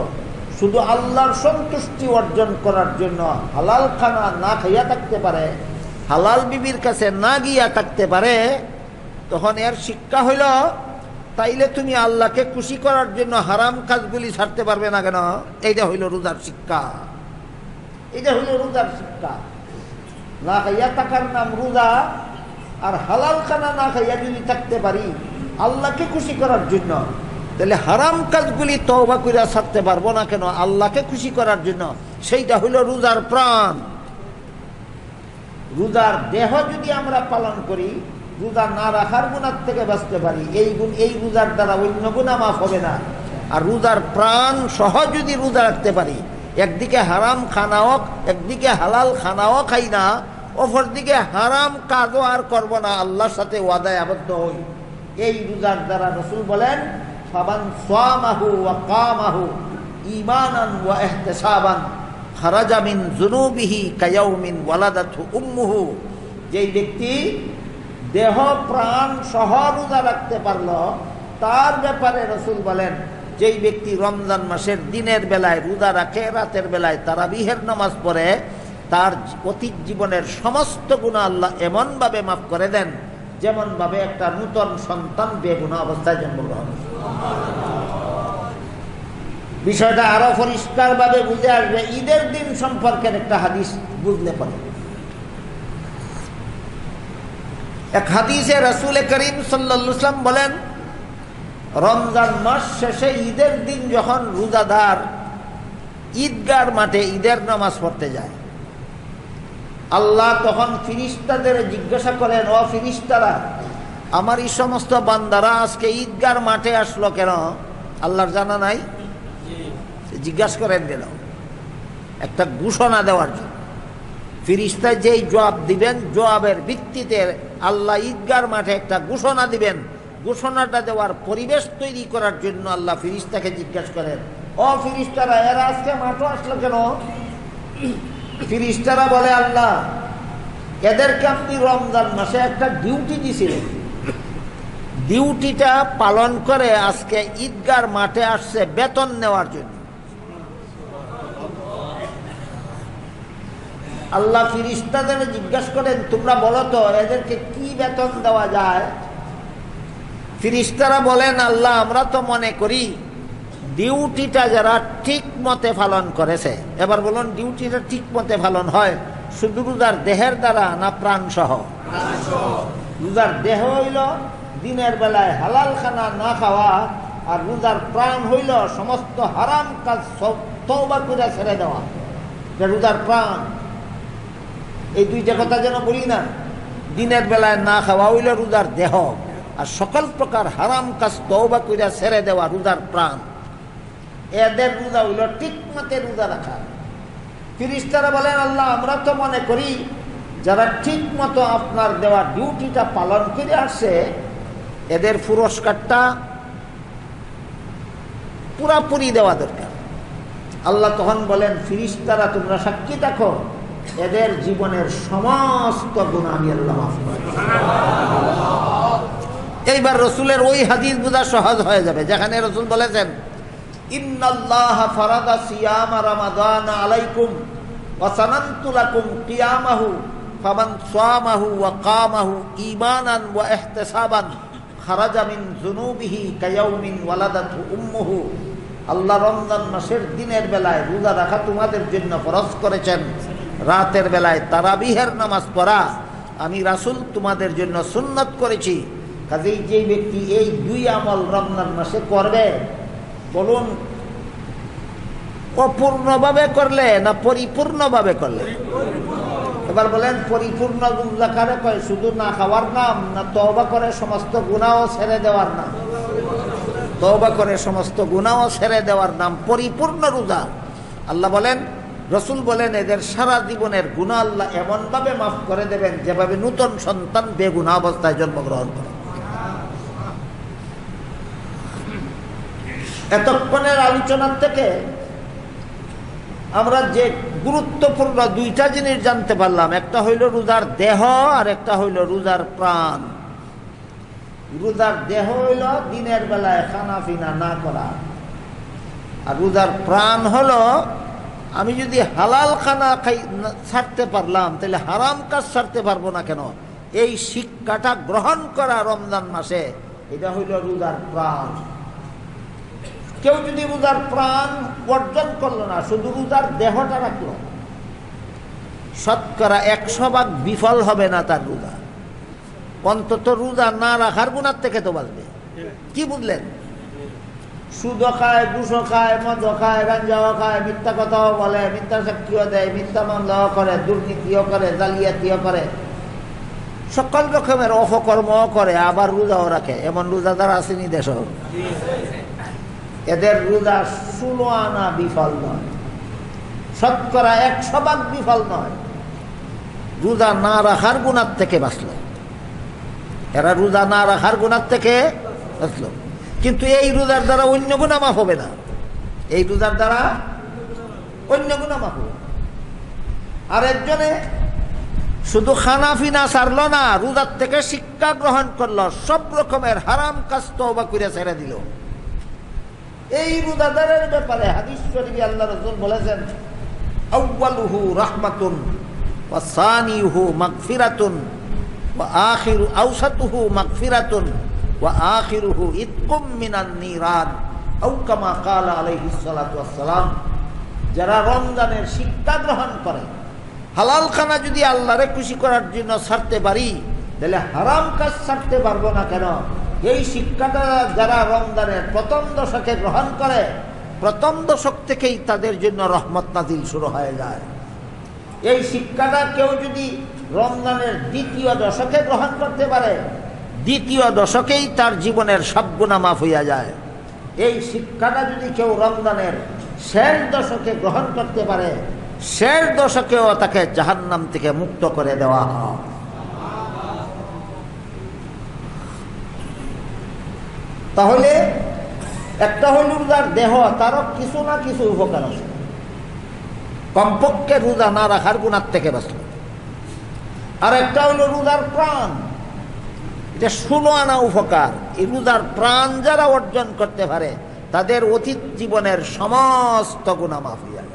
শুধু আল্লাহর সন্তুষ্টি অর্জন করার জন্য হালাল খানা না খাইয়া থাকতে পারে, হালাল বিবির কাছে না গিয়া থাকতে পারে, তখন এর শিক্ষা হইল তাইলে তুমি আল্লাহকে খুশি করার জন্য হারাম কাজগুলি ছাড়তে পারবে না কেন? এইটা হইল রোজার শিক্ষা। এটা হইল রোজার শিক্ষা। না খাইয়া থাকার নাম রোজা, আর হালাল খানা না খাইয়া যদি থাকতে পারি আল্লাহকে খুশি করার জন্য, তাহলে হারাম কাজগুলি তওবা কইরা ছাড়তে পারবো না কেন? আল্লাহকে খুশি করার জন্য। সেইটা হইল রোজার প্রাণ। রোজার দেহ যদি আমরা পালন করি, রোজা না রাখার গুনাহ থেকে বাঁচতে পারি, এই রোজার দ্বারা অন্য গুনাহ মাফ হবে না। আর রোজার প্রাণ সহ যদি রোজা রাখতে পারি, একদিকে হারাম খানাও, একদিকে হালাল খানাও খাই না, অপরদিকে হারাম কাজও আর করব না, আল্লাহর সাথে ওয়াদায় আবদ্ধ হই, এই রোজার দ্বারা রাসূল বলেন ফামান সামাহু ওয়া কামাহু ঈমানান ওয়া ইহতিসাবান খারাজা মিন যুনুবিহি কায়াউমিন ওয়ালাদাতহু উম্মুহু। যেই ব্যক্তি দেহ প্রাণ সহ রোজা রাখতে পারলো, তার ব্যাপারে রাসূল বলেন যেই ব্যক্তি রমজান মাসের দিনের বেলায় রোজা রাখে, রাতের বেলায় তারাবিহের নামাজ পড়ে, তার অতীত জীবনের সমস্ত গুনাহ আল্লাহ এমনভাবে মাফ করে দেন যেমনভাবে একটা নূতন সন্তান বেগুনাহ অবস্থায় জন্মগ্রহণ। বিষয়টা আরো পরিষ্কারভাবে বুঝে আসবে ঈদের দিন সম্পর্কের একটা হাদিস বুঝলে পরে। এক হাদিসে রাসূল করিম সাল্লাল্লাহু আলাইহি ওয়াসাল্লাম বলেন, রমজান মাস শেষে ঈদের দিন যখন রোজাদার ঈদগার মাঠে ঈদের নামাজ পড়তে যায়, আল্লাহ তখন ফিরিস্তাদের জিজ্ঞাসা করেন, ও ফিরিস্তারা, আমার এই সমস্ত বান্দারা আজকে ঈদগার মাঠে আসলো কেন? আল্লাহর জানা নাই? জিজ্ঞাসা করেন কেন? একটা ঘোষণা দেওয়ার জন্য। ফিরিস্তা যেই জবাব দিবেন, জবাবের ভিত্তিতে আল্লাহ ঈদগার মাঠে একটা ঘোষণা দিবেন, ঘোষণাটা দেওয়ার পরিবেশ তৈরি করার জন্য আল্লাহ ফিরিস্তাকে জিজ্ঞাসা করেন, ও ফিরিস্তারা, এরা আজকে মাঠে আসলো কেন? ফিরিস্তারা বলে, আল্লাহ, এদেরকে আপনি রমজান মাসে একটা ডিউটি দিয়েছিলেন, ডিউটিটা পালন করে আজকে ঈদগার মাঠে আসছে বেতন নেওয়ার জন্য। আল্লাহ ফিরিস্তাদের জিজ্ঞাসা করেন, তোমরা বলো তো এদেরকে কি বেতন দেওয়া যায়? ফিরিস্তারা বলেন, আল্লাহ, আমরা তো মনে করি ডিউটিটা যারা ঠিক মতে পালন করেছে। এবার বলুন, ডিউটিটা ঠিক মতে পালন হয় শুধু রোজার দেহের দ্বারা না প্রাণ সহ? রোজার দেহ হইল দিনের বেলায় হালাল খানা না খাওয়া, আর রোজার প্রাণ হইল সমস্ত হারাম কাজ তওবা করে ছেড়ে দেওয়া। রোজার প্রাণ, এই দুইটা কথা যেন বলি না। দিনের বেলায় না খাওয়া হইল রোজার দেহ, আর সকল প্রকার হারাম কাজ তওবা করে ছেড়ে দেওয়া রোজার প্রাণ। এদের রোজা হইল ঠিক মতে রোজা রাখা। ফিরিস্তারা বলেন, আল্লাহ, আমরা তো মনে করি যারা ঠিক মতো আপনার দেওয়া ডিউটিটা পালন করে আসছে, এদের পুরস্কারটা পুরাপুরি দেওয়া দরকার। আল্লাহ তখন বলেন, ফিরিস্তারা, তোমরা সাক্ষী থাকো, এদের জীবনের সমস্ত গুনাহ আমি আল্লাহ মাফ করে। এইবার রসুলের ওই হাদিস বোঝা সহজ হয়ে যাবে, যেখানে রসুল বলেছেন, ইন্নাল্লাহা ফারাদা সিয়ামা রমাদান আলাইকুম ওয়া সানানতু লাকুম কিয়ামাহু ফামান সামাহু ওয়া কামাহু ঈমানান ওয়া ইহতিসাবান খারাজা মিন যুনুবিহি কায়াউমিন ওয়ালাদাতহু উম্মুহু। আল্লাহ রমজান মাসের দিনের বেলায় রোজা রাখা তোমাদের জন্য ফরজ করেছেন, রাতের বেলায় তারাবিহের নামাজ পড়া আমি রাসূল তোমাদের জন্য সুন্নত করেছি। কাজেই যে ব্যক্তি এই দুই আমল রমজান মাসে করবে, বলুন অপূর্ণভাবে করলে না পরিপূর্ণভাবে করলে? এবার বলেন পরিপূর্ণ রোজা কারে কয়? শুধু না খাওয়ার নাম, না তওবা করে সমস্ত গুনাহ ছেড়ে দেওয়ার নাম? তওবা করে সমস্ত গুনাহ ছেড়ে দেওয়ার নাম পরিপূর্ণ রোজা। আল্লাহ বলেন, রসুল বলেন, এদের সারা জীবনের গুনাহ আল্লাহ এমনভাবে মাফ করে দেবেন যেভাবে নূতন সন্তান বেগুনাহ অবস্থায় জন্মগ্রহণ করে। এতক্ষণের আলোচনার থেকে আমরা যে গুরুত্বপূর্ণ দুইটা জিনিস জানতে পারলাম, একটা হইল রোজার দেহ আর একটা হইল রোজার প্রাণ। রোজার দেহ হইল দিনের বেলায় খানা পিনা না করা, আর রোজার প্রাণ হলো আমি যদি হালাল খানা ছাড়তে পারলাম তাহলে হারাম কাজ ছাড়তে পারবো না কেন? এই শিক্ষাটা গ্রহণ করা রমজান মাসে, এটা হইল রোজার প্রাণ। কেউ যদি রোজার প্রাণ অর্জন করলো না, শুধু রোজার দেহটা রাখলো, শতকরা 100 বিফল হবে না তার রোজা। অন্তত রোজা না রাখার গুনার থেকে তো বাঁচবে। কি বুঝলেন? সুদ খায়, ঘুষ খায়, মদ খায়, গাঞ্জাও খায়, মিথ্যা কথাও বলে, মিথ্যা সাক্ষীও দেয়, মিথ্যা মামলাও করে, দুর্নীতিও করে, জালিয়াতিও করে, সকল রকমের অপকর্মও করে, আবার রোজাও রাখে। এমন রোজাদার আসেনি দেশ? এদের রোজা 16 আনা বিফল নয়, শতকরা 100 বিফল নয়। রোজা না রাখার গুনার থেকে বাঁচল এরা, রোজা না রাখার গুনার থেকে বাঁচল। কিন্তু এই রোজার দ্বারা অন্য গুনাহ মাফ হবে না, এই রোজার দ্বারা অন্য গুনাহ মাফ হবে। আর একজনে শুধু খানা পিনা ছাড়ল না, রোজার থেকে শিক্ষা গ্রহণ করলো, সব রকমের হারাম কাজ তওবা করে ছেড়ে দিল। এই রোজাদারের ব্যাপারে হাদিস শরীফে আল্লাহ রাসূল বলেছেন, আউয়ালুহু রাহমাতুন ওয়া সানিহু মাগফিরাতুন ওয়া আখিরু আওসাতুহু মাগফিরাতুন ওয়া আখিরুহু ইতকুম মিনান নিরান, আও কামা ক্বালা আলাইহিস সালাতু ওয়াস সালাম। যারা রমজানের শিক্ষা গ্রহণ করে, হালাল খানা যদি আল্লাহরে খুশি করার জন্য ছাড়তে পারি, তাহলে হারাম কাজ ছাড়তে পারবো না কেন? এই শিক্ষাটা যারা রমজানের প্রথম দশকে গ্রহণ করে, প্রথম দশক থেকেই তাদের জন্য রহমত নাজিল শুরু হয়ে যায়। এই শিক্ষাটা কেউ যদি রমজানের দ্বিতীয় দশকে গ্রহণ করতে পারে, দ্বিতীয় দশকেই তার জীবনের সব গুনাহ মাফ হইয়া যায়। এই শিক্ষাটা যদি কেউ রমজানের শেষ দশকে গ্রহণ করতে পারে, শেষ দশকেও তাকে জাহান্নাম থেকে মুক্ত করে দেওয়া হয়। তাহলে একটা হল রোজার দেহ, তারও কিছু না কিছু উপকার আছে। কমপক্ষে রোজা না রাখার গুনার থেকে বাঁচল। আর একটা হলো রোজার প্রাণ, এটা 16 আনা উপকার। এই রোজার প্রাণ যারা অর্জন করতে পারে, তাদের অতীত জীবনের সমস্ত গুনাহ মাফ হয়ে যায়।